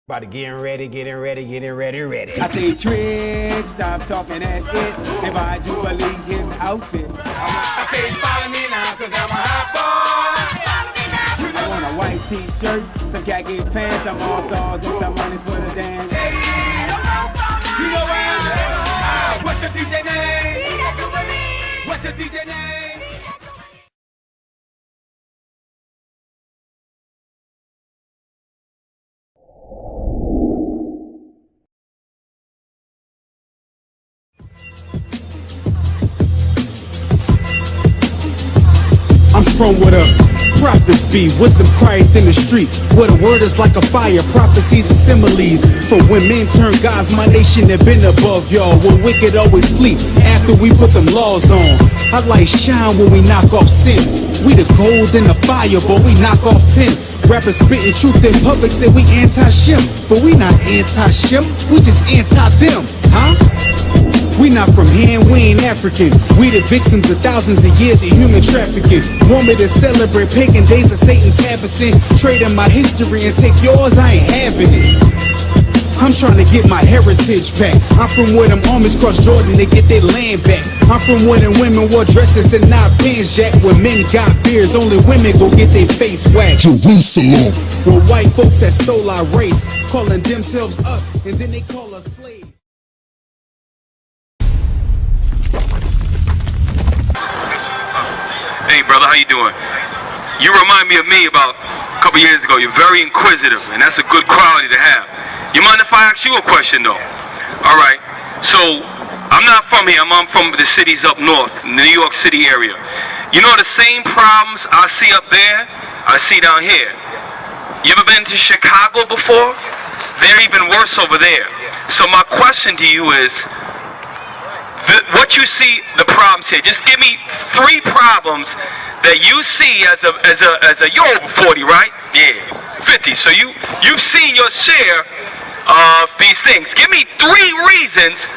About to getting ready. I say Trick, stop talking that shit. If I Jubilee his outfit. I say follow me now, cause I'm a hot boy. I want a white t-shirt, some khaki pants, some all stars, and some money for the dance. You know where I'm at? What's the DJ name? What's the DJ name? I'm from where the prophets be, wisdom crieth in the street, where the word is like a fire, prophecies and similes. From when men turn gods, my nation have been above y'all, where wicked always flee after we put them laws on. I like shine when we knock off sin. We the gold in the fire, but we knock off tin. Rappers spitting truth in public say we anti-SHEM, but we not anti-SHEM, we just anti-them, huh? We not from here, we ain't African. We the victims of thousands of years of human trafficking. Want me to celebrate pagan days of Satan's harvesting? Trading my history and take yours, I ain't having it. I'm trying to get my heritage back. I'm from where them armies cross Jordan to get their land back. I'm from where them women wore dresses and not pants jack. When men got beards, only women go get their face waxed. Jerusalem. Where white folks that stole our race, calling themselves us, and then they call us slaves. Hey brother, how you doing? You remind me of me about a couple years ago. You're very inquisitive, and that's a good quality to have. You mind if I ask you a question though? Alright, so I'm not from here, I'm from the cities up north, New York City area. You know the same problems I see up there, I see down here. You ever been to Chicago before? They're even worse over there. So my question to you is, what you see the problems here? Just give me 3 problems that you see as a you're over 40, right? Yeah, 50. So you've seen your share of these things. Give me 3 reasons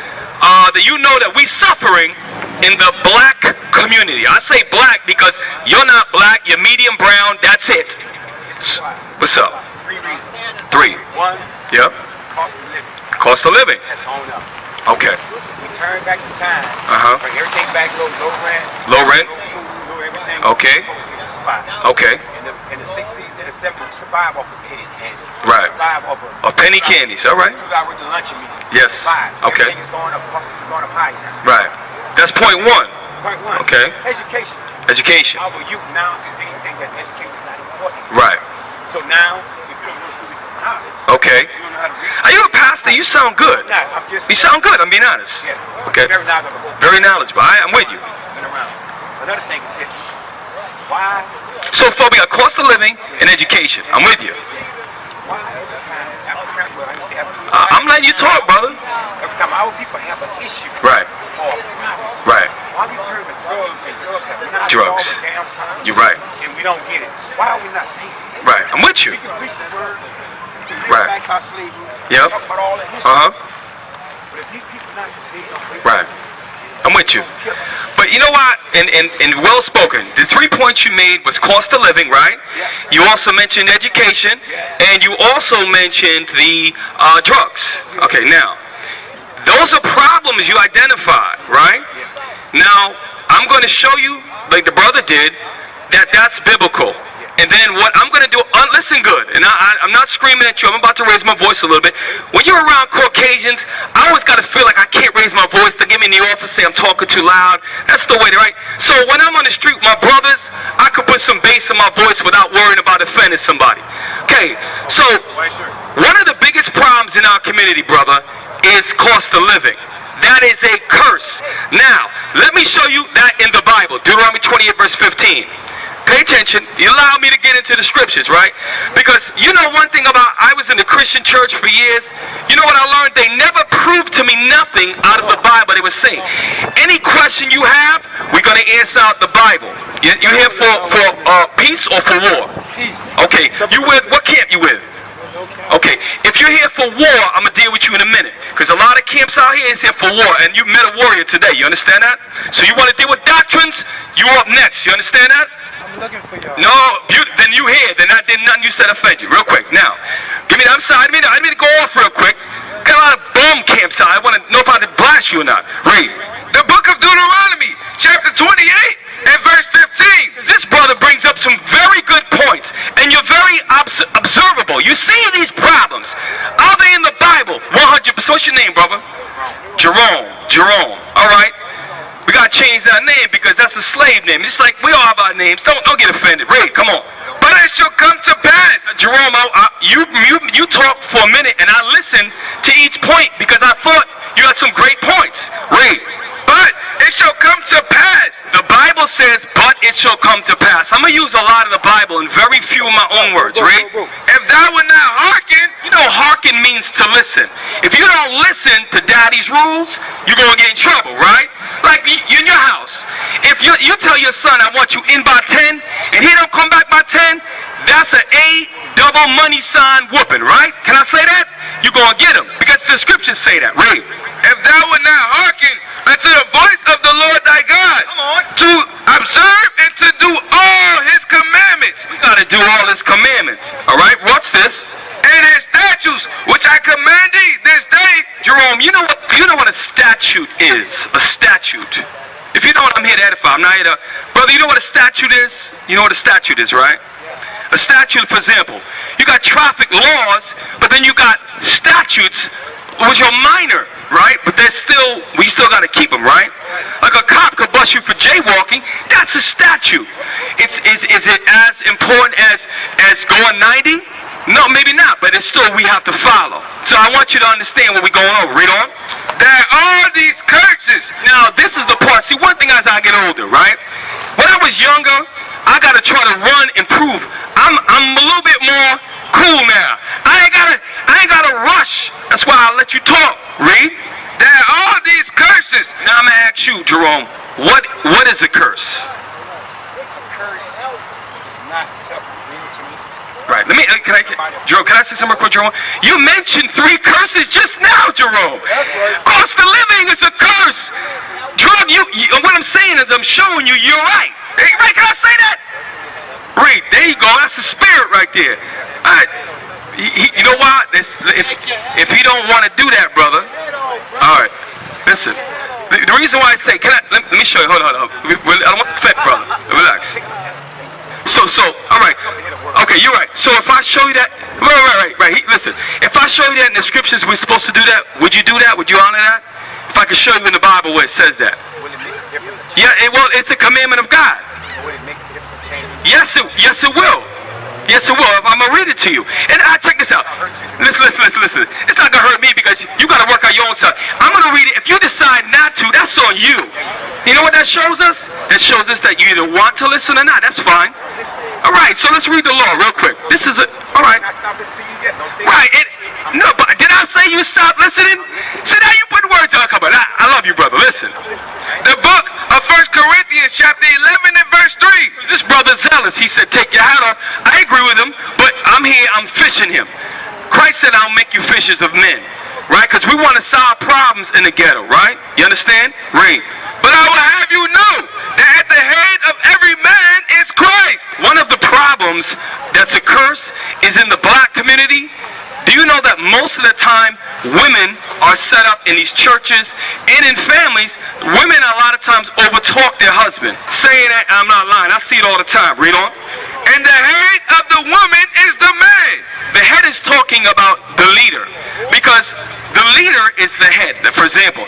that you know that we suffering in the black community. I say black because you're not black, you're medium brown, that's it. What's up? 3 reasons. 3. 1. Yep. Cost of living. Cost of living. Has gone up. Okay. Turn back the time. Bring everything back, low rent. Low rent. Low food, low everything. Okay. Okay. In the 60s and the 70s, survive off of penny candy. Right. Survive off of penny candies, all right. $2 worth of lunch and meat. Yes. Survive. Okay. Everything is going up. Cost is going up higher. Right. That's point 1. Point 1. Okay. Education. Education. Our youth now they think that education is not important. Right. So now, if you don't go to school, you don't know knowledge. Okay. You don't know how to read. Are you a pastor? You sound good. Nah, I'm just. You sound good. I'm being honest. Yeah. Okay. Very knowledgeable. Very knowledgeable. I'm with you. Been around. Another thing is this. Why? So far we got cost of living and education. I'm with you. Why every time, I'm letting you talk, brother. Every time our people have an issue. Right. Or a problem. Right. Why we turn to drugs and drugs? Drugs. You're right. And we don't get it. Why are we not thinking? Right. I'm with you. We can preach the word. We can Right. back our slavery. Yep. Talk about all that history. But if these people not Right. I'm with you. But you know what? And well spoken. The 3 points you made was cost of living, right? Yeah. You also mentioned education, and you also mentioned the drugs. Okay, now those are problems you identified, right? Now I'm going to show you, like the brother did, that that's biblical. And then what I'm going to do, listen good, and I'm not screaming at you, I'm about to raise my voice a little bit. When you're around Caucasians, I always got to feel like I can't raise my voice. They get me in the office, say I'm talking too loud. That's the way, right? So when I'm on the street with my brothers, I could put some bass in my voice without worrying about offending somebody. Okay, so one of the biggest problems in our community, brother, is cost of living. That is a curse. Now, let me show you that in the Bible, Deuteronomy 28 verse 15. Pay attention. You allow me to get into the scriptures, right? Because you know one thing about, I was in the Christian church for years. You know what I learned? They never proved to me nothing out of the Bible they were saying. Any question you have, we're going to answer out the Bible. You here for peace or for war? Peace. Okay. You with, what camp you with? Okay. If you're here for war, I'm going to deal with you in a minute. Because a lot of camps out here is here for war. And you met a warrior today. You understand that? So you want to deal with doctrines? You're up next. You understand that? looking for y'all. No, then you here. Then I did nothing you said offend you. Real quick. Now, give me the other side. I didn't mean to go off real quick. Got a lot of bum camps out. I want to know if I did blast you or not. Read. The book of Deuteronomy, chapter 28 and verse 15. This brother brings up some very good points, and you're very observable. You see these problems. Are they in the Bible? 100%. What's your name, brother? Jerome. All right. We got to change that name because that's a slave name. It's like we all have our names. Don't get offended. Read. Come on. But it shall come to pass. Jerome, you talked for a minute, and I listened to each point because I thought you had some great points. Read. But it shall come to pass. The Bible says, but it shall come to pass. I'm going to use a lot of the Bible and very few of my own words. Read. If thou wilt not hearken. You know, hearken means to listen. If you don't listen to daddy's rules, you're going to get in trouble, right? Like you in your house. If you tell your son, I want you in by 10, and he don't come back by 10, that's an A double money sign whooping, right? Can I say that? You're going to get him because the scriptures say that. Read. If thou wilt not hearken unto the voice of the Lord thy God, to observe and to do all his commandments. We got to do all his commandments. All right, watch this. And his statutes, which I command thee this day. Jerome, you know what a statute is? A statute. If you don't, I'm here to edify. I'm not here to... Brother, you know what a statute is? You know what a statute is, right? A statute, for example, you got traffic laws, but then you got statutes, which are minor, right? But we still got to keep them, right? Like a cop could bust you for jaywalking. That's a statute. Is it as important as going 90? No, maybe not, but it's still we have to follow. So I want you to understand what we're going over. Read on. That all these curses. Now, this is the part. See, one thing as I get older, right? When I was younger, I got to try to run and prove. I'm a little bit more cool now. I ain't gotta rush. That's why I let you talk. Read. That all these curses. Now I'm going to ask you, Jerome, what is a curse? Curse is not acceptable to me. Right. Jerome, can I say something real quick, Jerome? You mentioned 3 curses just now, Jerome. That's right. Cost of living is a curse. Jerome, what I'm saying is I'm showing you you're right. Right? Can I say that? Read. There you go. That's the spirit right there. All right. You know what? If he don't want to do that, brother. All right. Listen. The reason why I say, let me show you. Hold on. I don't want to affect, brother. Relax. So, all right. Okay, you're right. So if I show you that, right. Listen, if I show you that in the scriptures we're supposed to do that, would you do that? Would you honor that? If I could show you in the Bible where it says that. Will it make a difference? Yeah, it's a commandment of God. Will it make a difference? Yes, it will. Yes, it will. I'm going to read it to you. And check this out. Listen. It's not going to hurt me because you got to work out your own stuff. I'm going to read it. If you decide not to, that's on you. You know what that shows us? That shows us that you either want to listen or not. That's fine. All right, so let's read the law real quick. This is all right. Right. No, but did I say you stop listening? See, now you put words on. Come on. I love you, brother. Listen. The book of 1 Corinthians, chapter 11 and verse 3. This brother zealous. He said, take your hat off. I agree with him, but I'm here. I'm fishing him. Christ said, I'll make you fishers of men. Right? Because we want to solve problems in the ghetto, right? You understand? Read. But I will have you know that at the head of every man is Christ. One of the problems that's a curse is in the black community. Do you know that most of the time women are set up in these churches and in families? Women a lot of times overtalk their husband, saying that I'm not lying. I see it all the time. Read on. And the head of the woman is the man. The head is talking about the leader because the leader is the head. For example,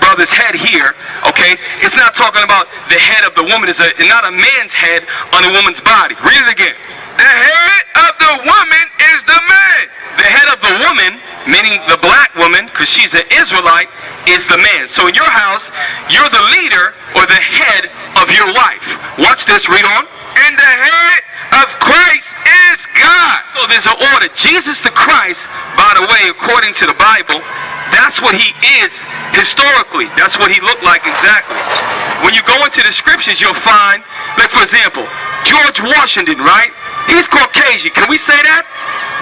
brother's head here, okay, it's not talking about the head of the woman. It's not a man's head on a woman's body. Read it again. The head of the woman is the man. The head of the woman, meaning the black woman, because she's an Israelite, is the man. So in your house, you're the leader or the head of your wife. Watch this, read on. And the head of Christ is God. So there's an order. Jesus the Christ, by the way, according to the Bible, that's what he is historically. That's what he looked like exactly. When you go into the scriptures, you'll find, like for example, George Washington, right? He's Caucasian. Can we say that?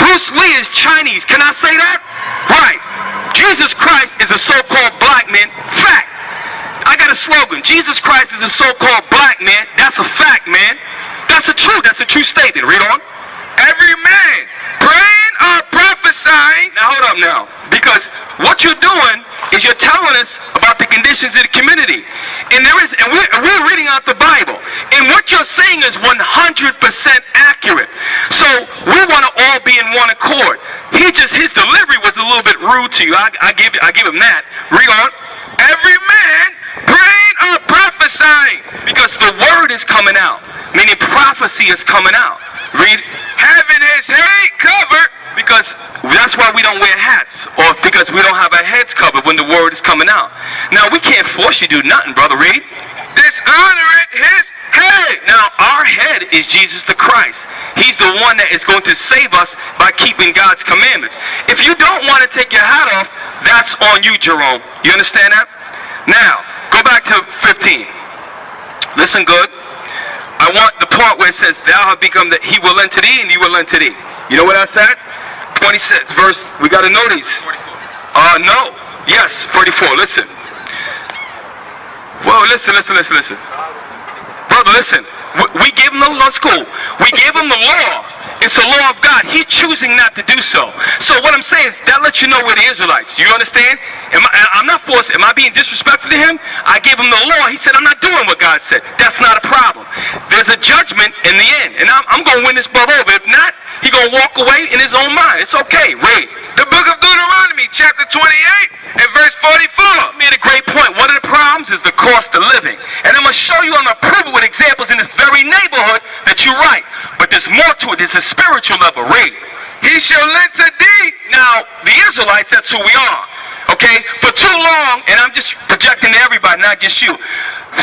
Bruce Lee is Chinese. Can I say that? Right. Jesus Christ is a so-called black man. Fact. I got a slogan. Jesus Christ is a so-called black man. That's a fact, man. That's a true statement. Read on. Every man praying or prophesying. Now hold up now, because what you're doing is you're telling us about the conditions of the community, and we're reading out the Bible, and what you're saying is 100% accurate. So we want to all be in one accord. His delivery was a little bit rude to you. I give him that. Read on. Every man praying or prophesying, because the word is coming out, meaning prophecy is coming out. Read. Having his head covered, because that's why we don't wear hats, or because we don't have our heads covered when the word is coming out. Now, we can't force you to do nothing, brother. Read. dishonoring his head. Now, our head is Jesus the Christ. He's the one that is going to save us by keeping God's commandments. If you don't want to take your hat off, that's on you, Jerome. You understand that? Now, go back to 15. Listen good. I want the part where it says, thou have become that he will lend to thee and he will lend to thee. You know what I said? 26 verse, we got to know these. 44. No. Yes, 44. Listen. Well, listen. Brother, listen. We gave him the law school. We gave him the law. It's the law of God. He's choosing not to do so. So what I'm saying is that lets you know we're the Israelites. You understand? I'm not forced. Am I being disrespectful to him? I gave him the law. He said, I'm not doing what God said. That's not a problem. There's a judgment in the end. And I'm going to win this brother over. If not, he's going to walk away in his own mind. It's okay. Read. The book of Deuteronomy, chapter 28 and verse 44. You made a great point. One of the problems is the cost of living. And I'm going to show you, I'm going to prove it with examples in this very neighborhood that you're right. But there's more to it. There's a spiritual level. Read. He shall lend to thee. Now, the Israelites, that's who we are. Okay? For too long, and I'm just projecting to everybody, not just you.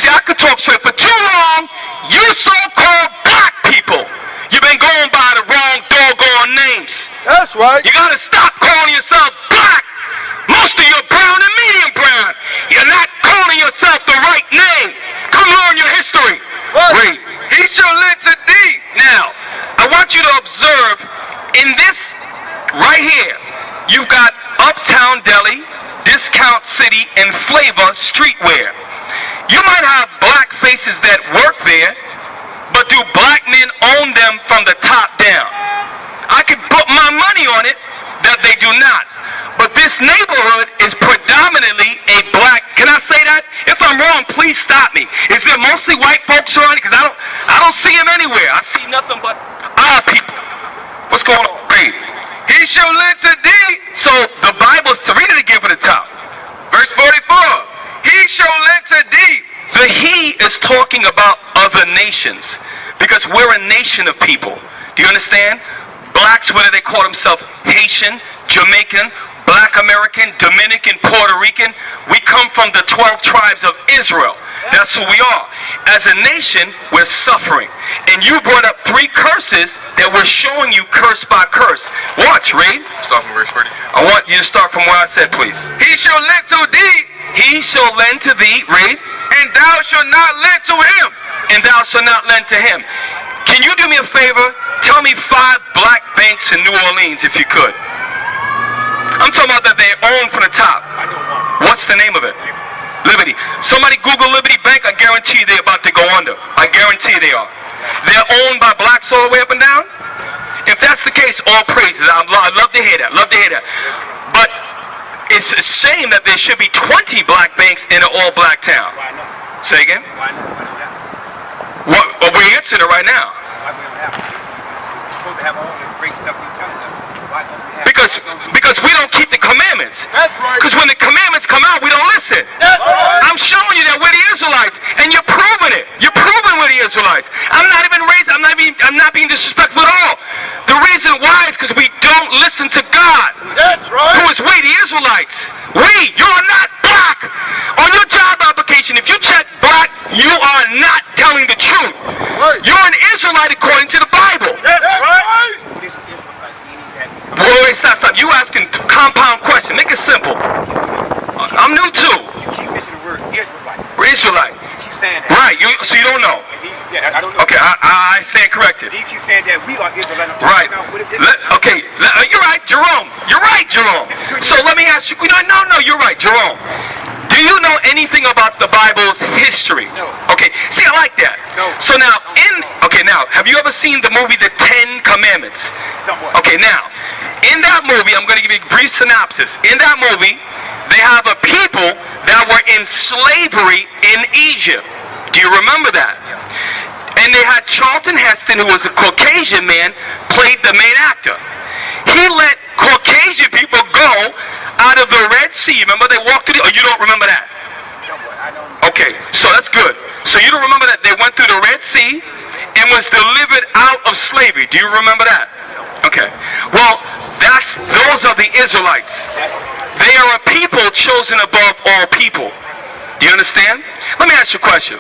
See, I could talk straight. For too long, you so-called black people, you've been going by the wrong doggone names. That's right. You gotta stop calling yourself black. Most of you are brown and medium brown. You're not calling yourself the right name. Come learn your history. What? Read. He shall lend to thee. Now, I want you to observe in this right here, you've got Uptown Deli, Discount City, and Flavor Streetwear. You might have black faces that work there, but do black men own them from the top down? I could put my money on it that they do not. But this neighborhood is predominantly a black. Can I say that? If I'm wrong, please stop me. Is there mostly white folks around? Because I don't see them anywhere. I see nothing but our people. What's going on? Read. He shall lend to thee. So the Bible's to read it again for the top. Verse 44. He shall lend to thee. The he is talking about other nations, because we're a nation of people. Do you understand? Blacks, whether they call themselves Haitian, Jamaican, Black American, Dominican, Puerto Rican, we come from the 12 tribes of Israel. That's who we are. As a nation, we're suffering. And you brought up 3 curses that we're showing you curse by curse. Watch, read. Start from verse 40. I want you to start from where I said, please. He shall lend to thee. He shall lend to thee, read. And thou shalt not lend to him. And thou shalt not lend to him. Can you do me a favor? Tell me 5 black banks in New Orleans, if you could. I'm talking about that they own from the top. I know one. What's the name of it? Liberty. Somebody Google Liberty Bank, I guarantee you they're about to go under. I guarantee they are. They're owned by blacks all the way up and down? If that's the case, all praises. I'd love to hear that. Love to hear that. But it's a shame that there should be 20 black banks in an all-black town. Why not? Say again? Why not? Why don't have it? Well, we're answering it right now. Why we don't have it? We're supposed to have all the great stuff we tell them. Why don't we have it? Because we don't keep the commandments. That's right. Because when the commandments come out, we don't listen. That's right. I'm showing you that we're the Israelites, and you're proving it. You're proving we're the Israelites. I'm not being disrespectful at all. The reason why is because we don't listen to God. That's right. Who is we, the Israelites? You're not black. On your job application, if you check black, you are not telling the truth. Right. You're an Israelite according to the Bible. That's right. This is like meaning that Wait, stop. You asking compound question. Make it simple. I'm new too. you keep missing the word Israelite. We're Israelite. You keep saying that. Right. So you don't know. I don't know. Okay, I stand corrected. You keep saying that we are Israelites. Right. Now, what is this? You're right, Jerome. You're right, Jerome. So let me ask you. No, you're right, Jerome. Do you know anything about the Bible's history? No. Okay, see, I like that. No. So now, now, have you ever seen the movie The 10 Commandments? Somewhat. Okay, now, in that movie, I'm going to give you a brief synopsis. In that movie, they have a people that were in slavery in Egypt. Do you remember that? And they had Charlton Heston, who was a Caucasian man, played the main actor. He let Caucasian people go out of the Red Sea. Remember they walked through you don't remember that? Okay, so that's good. So you don't remember that they went through the Red Sea and was delivered out of slavery. Do you remember that? Okay. Well, those are the Israelites. They are a people chosen above all people. Do you understand? Let me ask you a question.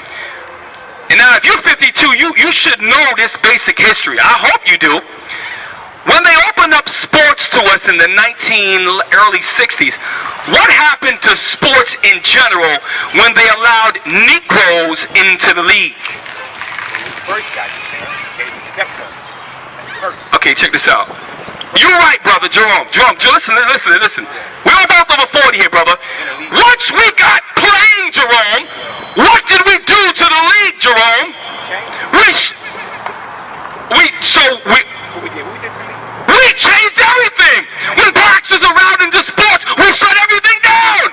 And now if you're 52, you should know this basic history. I hope you do. When they opened up sports to us in the early 60s, what happened to sports in general when they allowed Negroes into the league? First got you there. Okay, check this out. You're right, brother Jerome. Listen. We're both over 40 here, brother. Once we got playing, Jerome, what did we do to the league, Jerome? We changed everything. When blacks was around in the sports, we shut everything down.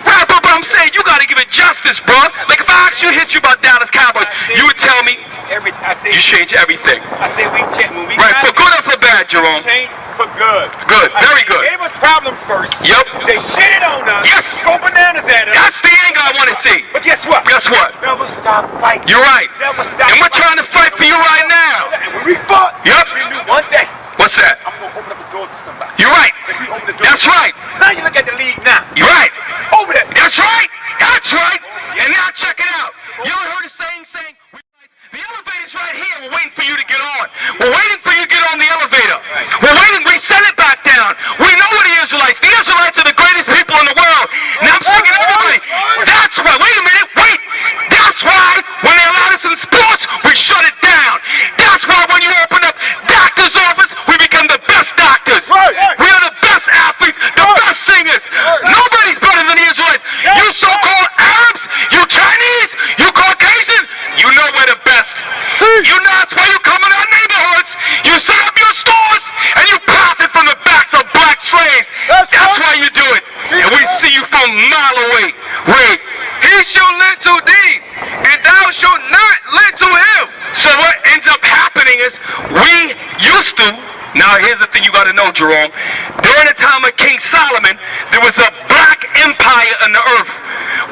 Right, but I'm saying you got to give it justice, bro. Like if I asked you history about Dallas Cowboys, you would tell me you change everything. I said we change. Right, for good or for bad, Jerome? Change for good. Good, very good. They gave us problems first. Yep. They shitted on us. Yes. Go bananas at us. That's the anger I want to see. But guess what? Guess what? Never stop fighting. You're right. Never stop. And we're trying to fight for you right now. And when we fought, Yep. we knew one day. What's that? I'm gonna open up the doors for somebody. You're right. If we open the doors. That's right. Now you look at the league now. You're right. Over there. That's right. That's right. And now check it out. You ever heard a saying, the elevator's right here. We're waiting for you to get on. We're waiting for you to get on the elevator. We're waiting. We sent it back down. We know we're the Israelites. The Israelites are the greatest people in the world. Now I'm speaking to everybody. That's why. Wait a minute. Wait. That's why when they allowed us in sports, we shut it down. That's why when you open up doctor's office, we become the best doctors. We are the best athletes, the best singers. Nobody's better than the Israelites. You so-called Arabs, you Chinese, you Caucasian, you know we're the best. You know that's why you come in our neighborhoods. You set up your stores and you profit from the backs of black slaves. That's why you do it. And we see you from a mile away. Wait. He shall lend to thee, and thou shalt not lend to him. So what ends up happening is we used to, now here's the thing you got to know, Jerome. During the time of King Solomon, there was a black empire on the earth.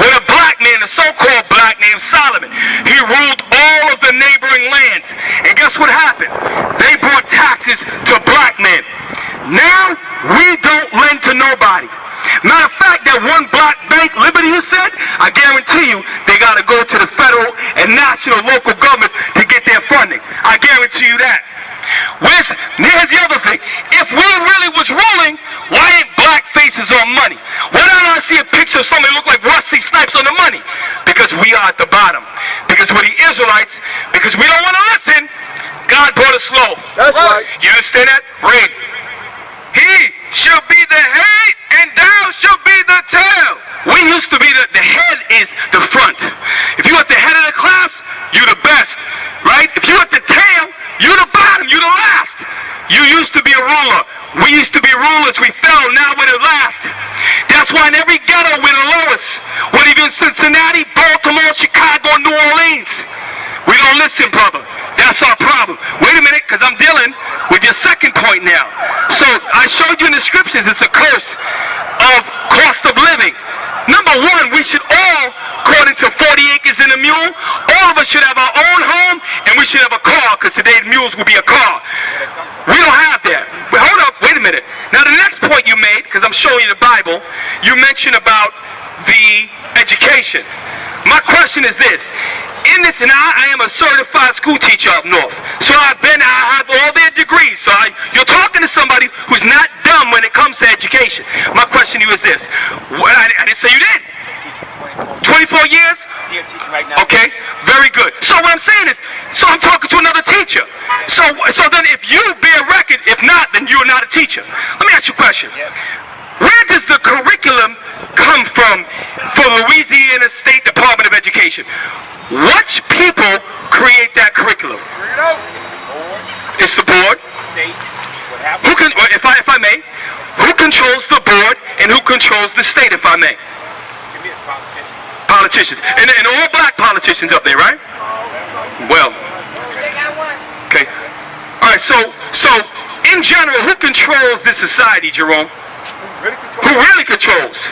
When a black man, a so-called black named Solomon, he ruled all of the neighboring lands. And guess what happened? They brought taxes to black men. Now, we don't lend to nobody. Matter of fact, that one black bank, Liberty, you said, I guarantee you, they got to go to the federal and national local governments to get their funding. I guarantee you that. Here's the other thing. If we really was ruling, why ain't black faces on money? Why don't I see a picture of somebody look like Wesley Snipes on the money? Because we are at the bottom. Because we're the Israelites. Because we don't want to listen. God brought us low. That's right. You understand that? Read. He shall be the head, and thou shalt be the tail. We used to be the head is the front. If you at the head of the class, you the best, right? If you at the tail, you the bottom, you the last. You used to be a ruler. We used to be rulers. We fell. Now we're the last. That's why in every ghetto we're the lowest. Whether even Cincinnati, Baltimore, Chicago, New Orleans. We don't listen, brother. That's our problem. Wait a minute, because I'm dealing with your second point now. So I showed you in the scriptures, it's a curse of cost of living. Number one, we should all, according to 40 acres and a mule, all of us should have our own home, and we should have a car, because today mules will be a car. We don't have that. But hold up, wait a minute. Now the next point you made, because I'm showing you the Bible, you mentioned about the education. My question is this. In this, and I am a certified school teacher up north. So I have all their degrees. So you're talking to somebody who's not dumb when it comes to education. My question to you is this. I didn't say you did. 24 years? Right now. Okay, very good. So what I'm saying is, so I'm talking to another teacher. So then if you bear record, if not, then you're not a teacher. Let me ask you a question. Yes. Where does the curriculum come from for education. Which people create that curriculum? It's the board. Who can, if I may, who controls the board and who controls the state, if I may? Politicians. And all black politicians up there, right? Well. Okay. All right, so in general, who controls this society, Jerome? Who really controls?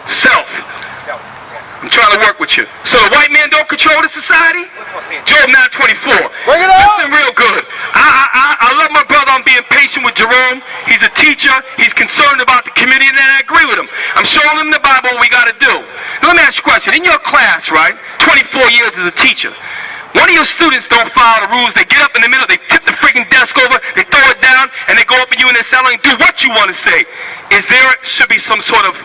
Self. I'm trying to work with you. So the white man don't control the society? Job 9:24. Bring it on. Listen real good. I love my brother. I'm being patient with Jerome. He's a teacher. He's concerned about the community, and I agree with him. I'm showing him the Bible what we got to do. Now, let me ask you a question. In your class, right, 24 years as a teacher, one of your students don't follow the rules. They get up in the middle, they tip the freaking desk over, they throw it down, and they go up at you in their cell and do what you want to say. Should be some sort of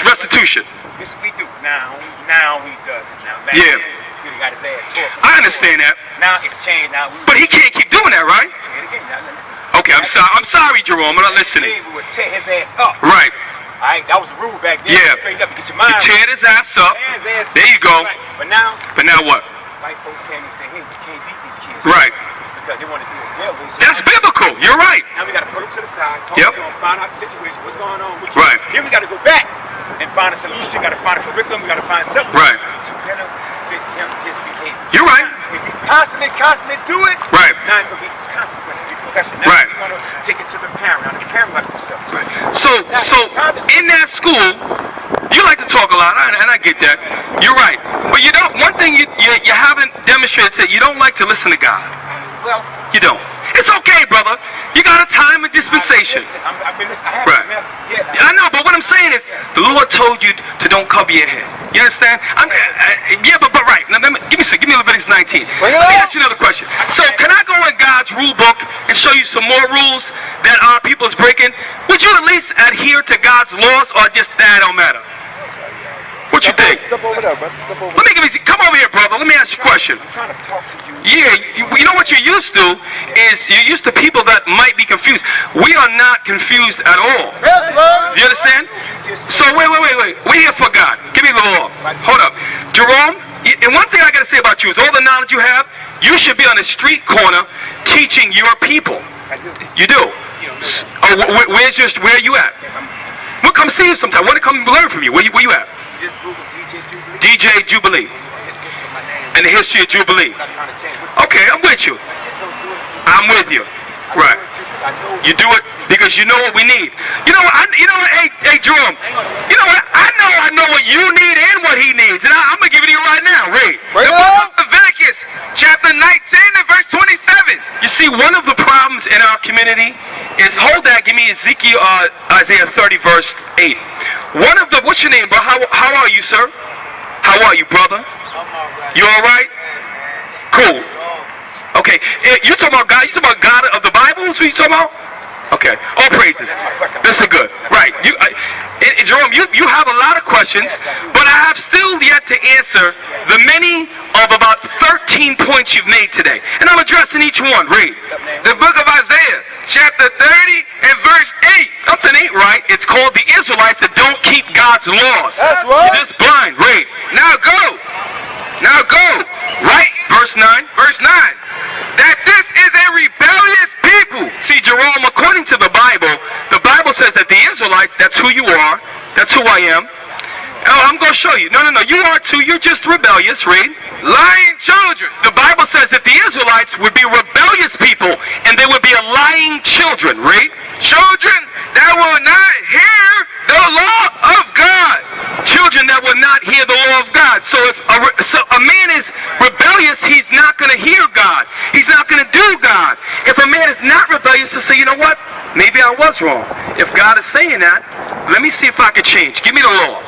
restitution. This we do now we do. Now back Yeah. then, he got his ass tore. I understand that. Now it's changed. Now we. But he can't keep doing that, right? Okay, I'm sorry, Jerome. I'm not listening. We would tear his ass up. Right. Alright, that was the rule back then. Yeah. Straight up, get your mind. You tear his ass up. Right. There you go. Right. But now what? white folks came and said, hey, you can't beat these kids. Right. Because they want to do it their way. So That's biblical. You're right. now we got to put them to the side, talk Yep. to them, find out the situation, what's going on with you. Right. Then we got to go back and find a solution. Got to find a curriculum. We got to find something Right. to better fit him, his behavior. You're right. If you constantly do it, Right. now it's going to be consequences, repercussions. Now Right. we're going to take it to the parent. Now the parent got to do something. Right. So in that school, you like to talk a lot, and I get that. You're right. But you don't. One thing you haven't demonstrated that you don't like to listen to God. Well, You don't. It's okay, brother. You got a time and dispensation. I've been listening. I have Right. I know, but what I'm saying is, the Lord told you to don't cover your head. You understand? But right. Now, give me Leviticus 19. Let me ask you another question. So, can I go in God's rule book and show you some more rules that our people is breaking? Would you at least adhere to God's laws, or just that don't matter? What you think? Step over there, brother. Step over Let me come over here, brother. Let me ask you a question. I'm trying to talk to you. Yeah, you know what you're used to is you're used to people that might be confused. We are not confused at all. Yes, Lord. You understand? So wait. We're here for God. Give me the law. Hold up. Jerome, and one thing I got to say about you is all the knowledge you have, you should be on the street corner teaching your people. You do. Where are you at? We'll come see you sometime. I want to come learn from you. Where you at? Just Google DJ Jubilee. DJ Jubilee. And the history of Jubilee. I'm trying to change what Okay, I'm with you. just don't do it. I'm with you. Right. I know You do it because you know what we need. You know what? Hey, Jerome. You know what? I know what you need and what he needs, and I'm gonna give it to you right now. Read. Bring The it book on. of Leviticus, chapter 19 and verse 27. You see, one of the problems in our community is, hold that. Give me Isaiah 30 verse 8. One of the, what's your name, bro? How are you, sir? How are you, brother? You all right? Cool. Okay, you talking about God? You talking about God of the Bible? That's what you talking about? Okay, all praises. This is good. Right. Jerome, you have a lot of questions, but I have still yet to answer the many of about 13 points you've made today. And I'm addressing each one. Read. The book of Isaiah, chapter 30 and verse 8. Something ain't right. It's called the Israelites that don't keep God's laws. That's right. You're just blind. Read. Now go. Right. Verse 9. Verse 9. That this is a rebellious people. See, Jerome, according to the Bible says that the Israelites, that's who you are. That's who I am. Oh, I'm going to show you. No. You are too. You're just rebellious. Read. Lying children. The Bible says that the Israelites would be rebellious people and they would be a lying children. Read. Children that will not hear the law of God. Children that will not hear the law of God. So if a man is rebellious, he's not going to hear God. He's not going to do God. If a man is not rebellious, he'll say, you know what? Maybe I was wrong. If God is saying that, let me see if I can change. Give me the law.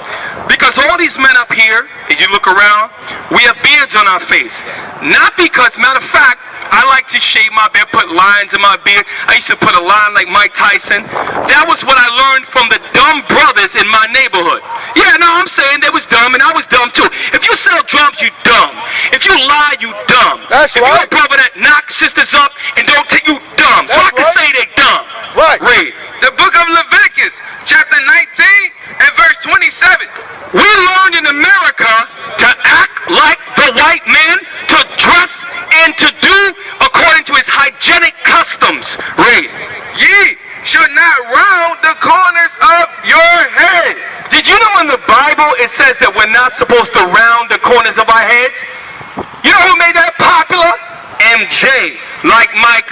Because all these men up here, as you look around, we have beards on our face. Not because, matter of fact, I like to shave my beard, put lines in my beard. I used to put a line like Mike Tyson. That was what I learned from the dumb brothers in my neighborhood. Yeah, no, I'm saying they was dumb and I was dumb too. If you sell drugs, you dumb. If you lie, you dumb. That's if right. you're a brother that knocks sisters up and don't take you dumb. So I can That's say they dumb. Right. Read. The book of Leviticus, chapter 19 and verse 27. We learned in America to act like the white man, to dress and to do according to his hygienic customs. Read. Ye should not round the corners of your head. Did you know in the Bible it says that we're not supposed to round the corners of our heads? You know who made that popular? MJ. Like Mike.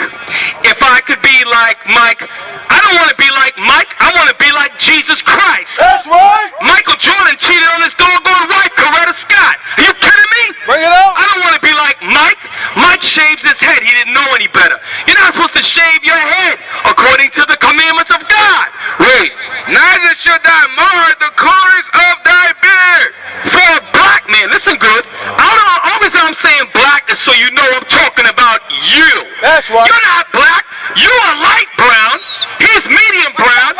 If I could be like Mike, I don't want to be like Mike. I want to be like Jesus Christ. That's right. Michael Jordan cheated on his doggone wife, Coretta Scott. Are you kidding me? Bring it out. I don't want to be like Mike. Mike shaves his head. He didn't know any better. You're not supposed to shave your head according to the commandments of God. Wait. Neither should thou mar the corners of thy beard. For a black man, listen good. Always I'm saying black is so you know I'm talking about you. That's right. You're not black. You are light brown. He's medium brown.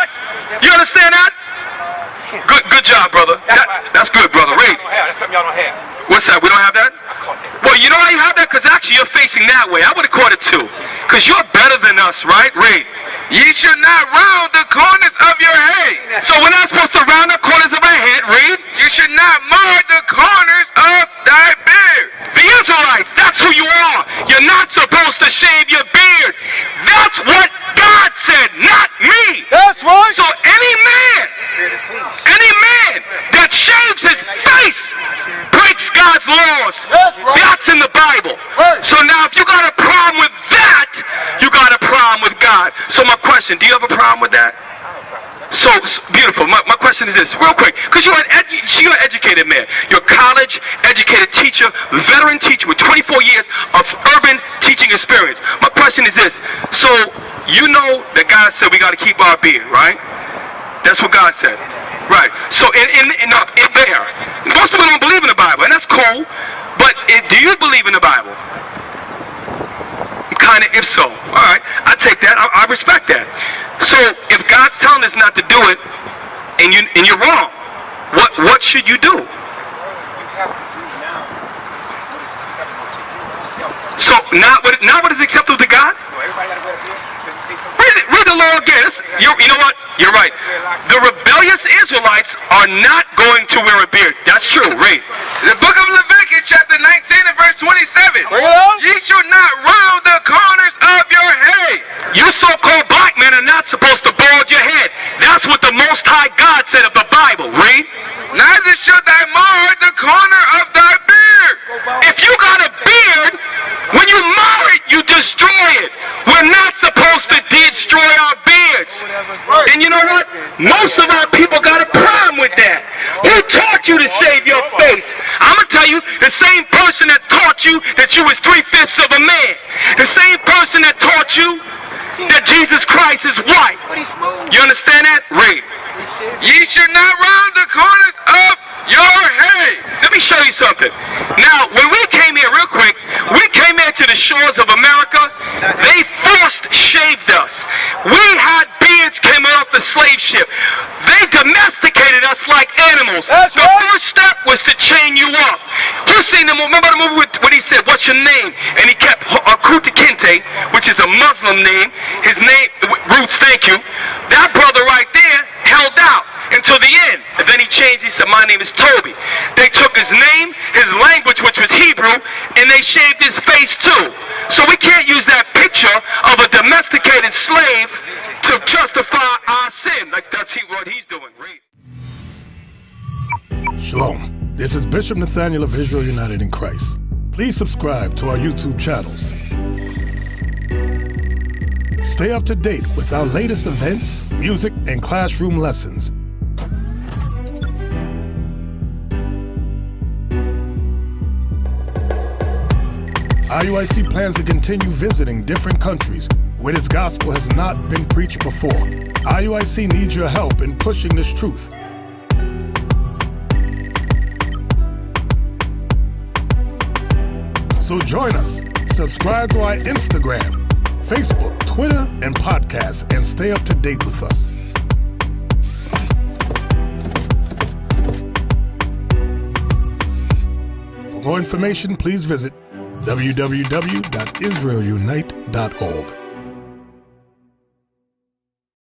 You understand that? Good job, brother. That's good, brother. Read. That's something y'all don't have. What's that? We don't have that? Well, you know why you have that? Because actually you're facing that way. I would have caught it too. Because you're better than us, right? Read. Ye should not round the corners of your head. So we're not supposed to round the corners of our head. Read. You should not mar the corners of thy beard. The Israelites, that's who you are. You're not supposed to shave your beard. That's what God said, not me. That's right. So any man that shaves his face breaks God's laws. That's right. That's in the Bible. Right. So now if you got a problem with that, you got a problem with God. So my question, do you have a problem with that? So beautiful. My question is this, real quick, because you're an educated man. You're a college educated teacher, veteran teacher with 24 years of urban teaching experience. My question is this. So you know that God said we got to keep our beard, right? That's what God said. Right. So in there, most people don't believe in the Bible, and that's cool. But do you believe in the Bible? Kind of, if so. All right, I take that. I respect that. So if God's telling us not to do it, and you're wrong, what should you do? So not what is acceptable to God? Read the law again. You know what? You're right. The rebellious Israelites are not going to wear a beard. That's true. Read. The book of Leviticus chapter 19 and verse 27. Bring it on. Ye should not round the corners of your head. You so-called black men are not supposed to bald your head. That's what the Most High God said of the Bible. Read. Neither should thy mar the corner of thy beard. If you got a beard, when you mar it, you destroy it. We're not supposed to destroy our beards. And you know what? Most of our people got a problem with that. Who taught you to shave your face? I'm going to tell you, the same person that taught you that you was 3/5 of a man. The same person that taught you that Jesus Christ is white. You understand that? Read. Ye should not round the corners of your head. Let me show you something. Now, when we came here, real quick, we came here to the shores of America. They forced shaved us. We had beards came off the slave ship. They domesticated us like animals. That's the right. first step was to chain you up. You seen them? Remember the movie when he said, "What's your name?" And he kept Akuta Kinte, which is a Muslim name. His name, Roots. Thank you. That brother right there held out until the end, and then he changed. He said, "My name is Toby." They took his name, his language, which was Hebrew, and they shaved his face too. So we can't use that picture of a domesticated slave to justify our sin. Like that's what he's doing. Read. Shalom. This is Bishop Nathaniel of Israel United in Christ. Please subscribe to our YouTube channels. Stay up to date with our latest events, music, and classroom lessons. IUIC plans to continue visiting different countries where this gospel has not been preached before. IUIC needs your help in pushing this truth. So join us. Subscribe to our Instagram, Facebook, Twitter, and podcasts, and stay up to date with us. For more information, please visit www.israelunite.org.